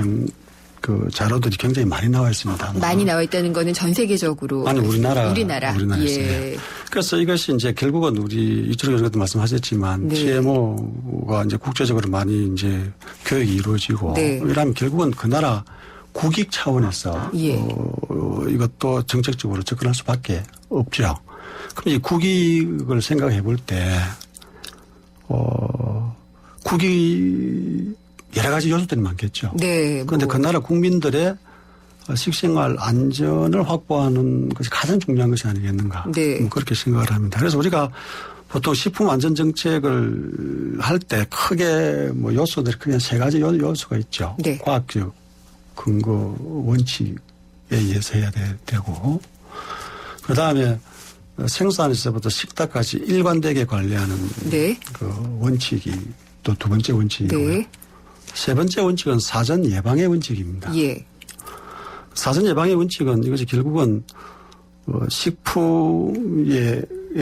그 자료들이 굉장히 많이 나와 있습니다. 많이 나와 있다는 거는 전 세계적으로 아니 우리나라에서. 예. 그래서 이것이 이제 결국은 우리 이철호 교수님도 말씀하셨지만 네. GMO가 이제 국제적으로 많이 이제 교육이 이루어지고 네. 이러면 결국은 그 나라 국익 차원에서 예. 이것도 정책적으로 접근할 수밖에 없죠. 그럼 이 국익을 생각해 볼 때 국익 여러 가지 요소들이 많겠죠. 네. 그런데 그 나라 국민들의 식생활 안전을 확보하는 것이 가장 중요한 것이 아니겠는가. 네. 그렇게 생각을 합니다. 그래서 우리가 보통 식품 안전 정책을 할 때 크게 뭐 요소들이 크게 세 가지 요소가 있죠. 네. 과학적 근거 원칙에 의해서 해야 되고 그 다음에 생산에서부터 식탁까지 일관되게 관리하는 네. 그 원칙이 또 두 번째 원칙이고요. 네. 세 번째 원칙은 사전 예방의 원칙입니다. 예. 사전 예방의 원칙은 이것이 결국은 식품에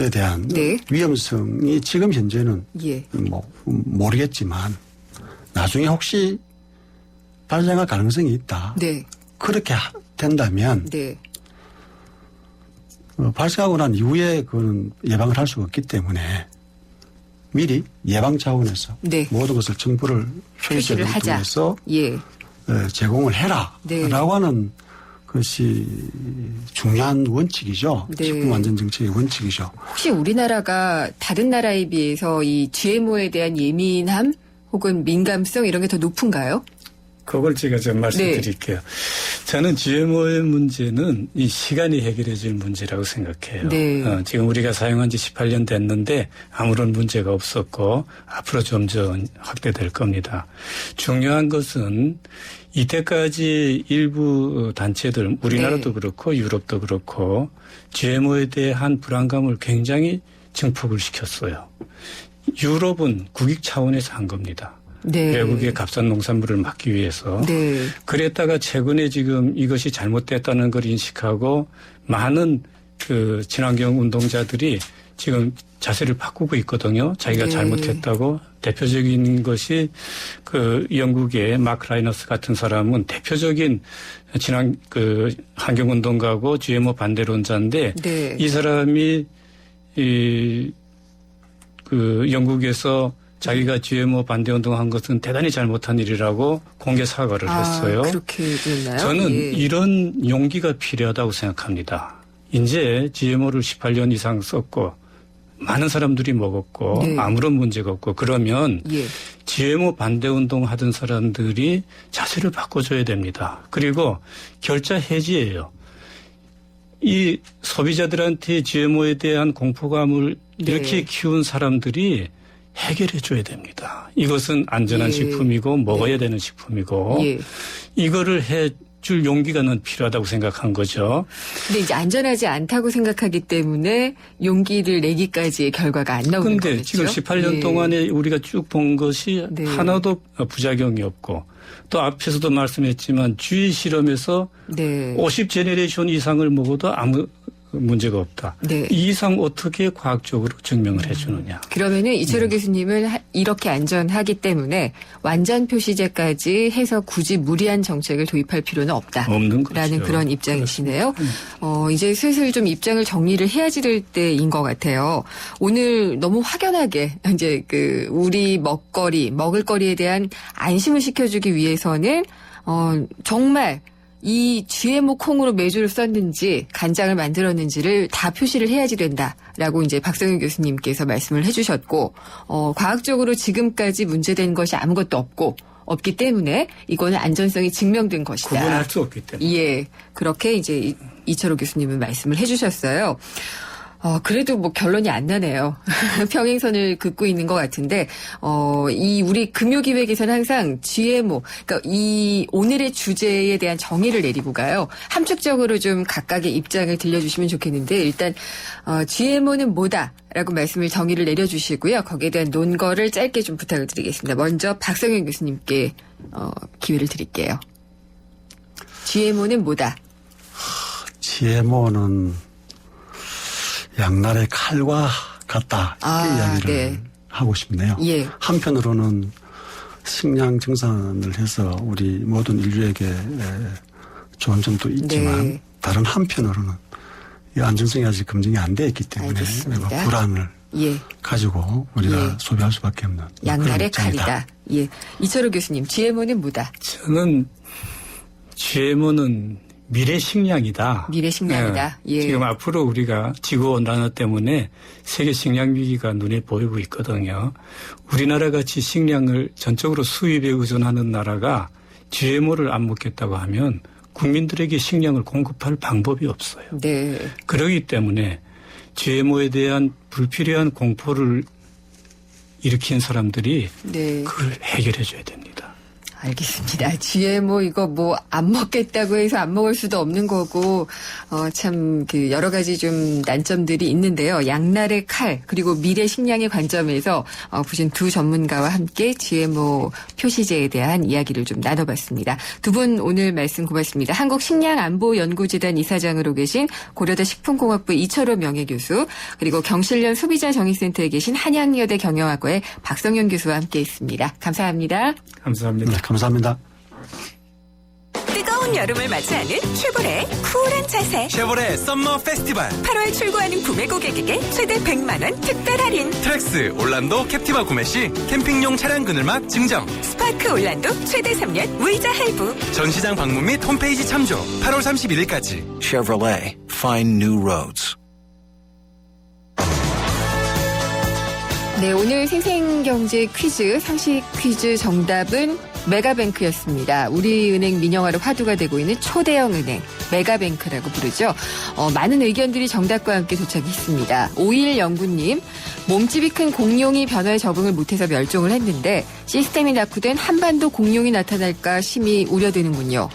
대한 네. 위험성이 지금 현재는 예. 뭐 모르겠지만 나중에 혹시 발생할 가능성이 있다. 네. 그렇게 된다면 네. 발생하고 난 이후에 그거는 예방을 할 수가 없기 때문에 미리 예방 차원에서 네. 모든 것을 정보를 표시를 표시를 하자. 통해서 예. 제공을 해라라고 네. 하는 것이 중요한 원칙이죠. 네. 식품안전정책의 원칙이죠. 혹시 우리나라가 다른 나라에 비해서 이 GMO에 대한 예민함 혹은 민감성 이런 게 더 높은가요? 그걸 제가 좀 말씀드릴게요. 저는 GMO의 문제는 이 시간이 해결해 줄 문제라고 생각해요. 네. 지금 우리가 사용한 지 18년 됐는데 아무런 문제가 없었고 앞으로 점점 확대될 겁니다. 중요한 것은 이때까지 일부 단체들, 우리나라도 네. 그렇고 유럽도 그렇고 GMO에 대한 불안감을 굉장히 증폭을 시켰어요. 유럽은 국익 차원에서 한 겁니다. 네. 외국의 값싼 농산물을 막기 위해서. 네. 그랬다가 최근에 지금 이것이 잘못됐다는 걸 인식하고 많은 그 친환경 운동자들이 지금 자세를 바꾸고 있거든요. 자기가 네. 잘못했다고. 대표적인 것이 그 영국의 마크 라이너스 같은 사람은 대표적인 그 환경운동가고 GMO 반대론자인데 네. 이 사람이 그 영국에서 자기가 GMO 반대 운동한 것은 대단히 잘못한 일이라고 공개 사과를 했어요. 그렇게 됐나요? 저는 예. 이런 용기가 필요하다고 생각합니다. 이제 GMO를 18년 이상 썼고 많은 사람들이 먹었고 네. 아무런 문제가 없고 그러면 예. GMO 반대 운동 하던 사람들이 자세를 바꿔줘야 됩니다. 그리고 결자 해지예요. 이 소비자들한테 GMO에 대한 공포감을 네. 이렇게 키운 사람들이 해결해 줘야 됩니다. 이것은 안전한 예. 식품이고 먹어야 네. 되는 식품이고 예. 이거를 해줄 용기가 난 필요하다고 생각한 거죠. 근데 이제 안전하지 않다고 생각하기 때문에 용기를 내기까지의 결과가 안 나오는 그런데 거겠죠. 지금 18년 예. 동안에 우리가 쭉 본 것이 네. 하나도 부작용이 없고 또 앞에서도 말씀했지만 주의 실험에서 네. 50제네레이션 이상을 먹어도 아무 문제가 없다. 네. 이 이상 어떻게 과학적으로 증명을 해주느냐. 그러면은 이철호 교수님은 이렇게 안전하기 때문에 완전 표시제까지 해서 굳이 무리한 정책을 도입할 필요는 없다. 없는 거죠. 라는 그런 입장이시네요. 이제 슬슬 좀 입장을 정리를 해야지 될 때인 것 같아요. 오늘 너무 확연하게 이제 그 우리 먹을거리에 대한 안심을 시켜주기 위해서는 정말 이 GMO 콩으로 메주를 썼는지 간장을 만들었는지를 다 표시를 해야지 된다라고 이제 박성윤 교수님께서 말씀을 해주셨고 과학적으로 지금까지 문제된 것이 아무것도 없기 때문에 이거는 안전성이 증명된 것이다. 구분할 수 없기 때문에. 예, 그렇게 이제 이철호 교수님은 말씀을 해주셨어요. 그래도 뭐 결론이 안 나네요. 평행선을 긋고 있는 것 같은데, 이 우리 금요기획에서는 항상 GMO, 그러니까 이 오늘의 주제에 대한 정의를 내리고 가요. 함축적으로 좀 각각의 입장을 들려주시면 좋겠는데, 일단, GMO는 뭐다? 라고 말씀을 정의를 내려주시고요. 거기에 대한 논거를 짧게 좀 부탁을 드리겠습니다. 먼저 박성현 교수님께, 기회를 드릴게요. GMO는 뭐다? GMO는 양날의 칼과 같다 이렇게 이야기를 네. 하고 싶네요. 예. 한편으로는 식량 증산을 해서 우리 모든 인류에게 좋은 점도 있지만 네. 다른 한편으로는 이 안전성이 아직 검증이 안 돼 있기 때문에 알겠습니다. 매우 불안을 예. 가지고 우리가 예. 소비할 수밖에 없는 그런 양날의 입장이다. 칼이다. 예. 이철호 교수님, GMO는 뭐다? 저는 GMO는 미래 식량이다. 미래 식량이다. 예. 지금 앞으로 우리가 지구온난화 때문에 세계 식량 위기가 눈에 보이고 있거든요. 우리나라 같이 식량을 전적으로 수입에 의존하는 나라가 GMO를 안 먹겠다고 하면 국민들에게 식량을 공급할 방법이 없어요. 네. 그렇기 때문에 GMO에 대한 불필요한 공포를 일으킨 사람들이 네. 그걸 해결해 줘야 됩니다. 알겠습니다. GMO 이거 뭐 안 먹겠다고 해서 안 먹을 수도 없는 거고 참 그 여러 가지 좀 난점들이 있는데요. 양날의 칼 그리고 미래 식량의 관점에서 보신 두 전문가와 함께 GMO 표시제에 대한 이야기를 좀 나눠봤습니다. 두 분 오늘 말씀 고맙습니다. 한국식량안보연구재단 이사장으로 계신 고려대 식품공학부 이철호 명예교수 그리고 경실련 소비자정의센터에 계신 한양여대 경영학과의 박성현 교수와 함께했습니다. 감사합니다. 감사합니다. 네, 감사합니다. 뜨거운 여름을 맞이하는 쉐보레의 쿨한 자세. 쉐보레 썸머 페스티벌 8월 출고하는 구매 고객에게 최대 100만 원 특별 할인. 트랙스 올란도 캡티바 구매 시 캠핑용 차량 그늘막 증정. 스파크 올란도 최대 3년 무이자 할부. 전시장 방문 및 홈페이지 참조 8월 31일까지. Chevrolet, find new roads. 네, 오늘 생생경제 퀴즈, 상식 퀴즈 정답은 메가뱅크였습니다. 우리은행 민영화로 화두가 되고 있는 초대형 은행 메가뱅크라고 부르죠. 많은 의견들이 정답과 함께 도착했습니다. 5109님, 몸집이 큰 공룡이 변화에 적응을 못해서 멸종을 했는데 시스템이 낙후된 한반도 공룡이 나타날까 심히 우려되는군요.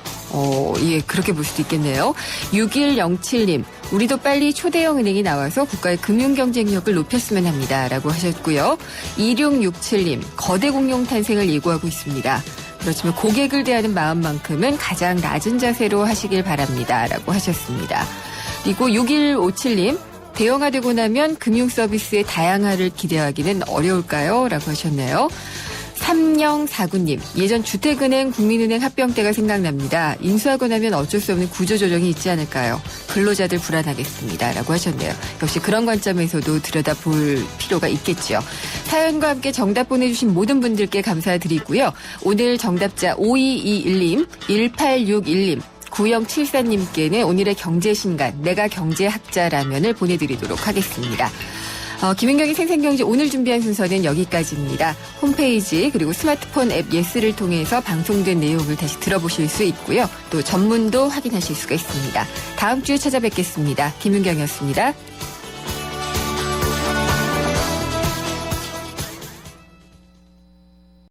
예, 그렇게 볼 수도 있겠네요. 6107님, 우리도 빨리 초대형 은행이 나와서 국가의 금융 경쟁력을 높였으면 합니다. 라고 하셨고요. 2667님, 거대 공룡 탄생을 예고하고 있습니다. 그렇지만 고객을 대하는 마음만큼은 가장 낮은 자세로 하시길 바랍니다. 라고 하셨습니다. 그리고 6157님, 대형화되고 나면 금융 서비스의 다양화를 기대하기는 어려울까요? 라고 하셨네요. 3049님, 예전 주택은행, 국민은행 합병 때가 생각납니다. 인수하고 나면 어쩔 수 없는 구조조정이 있지 않을까요? 근로자들 불안하겠습니다. 라고 하셨네요. 역시 그런 관점에서도 들여다볼 필요가 있겠죠. 사연과 함께 정답 보내주신 모든 분들께 감사드리고요. 오늘 정답자 5221님, 1861님, 9074님께는 오늘의 경제신간 내가 경제학자라면을 보내드리도록 하겠습니다. 김은경의 생생경제 오늘 준비한 순서는 여기까지입니다. 홈페이지 그리고 스마트폰 앱 예스를 통해서 방송된 내용을 다시 들어보실 수 있고요. 또 전문도 확인하실 수가 있습니다. 다음 주에 찾아뵙겠습니다. 김은경이었습니다.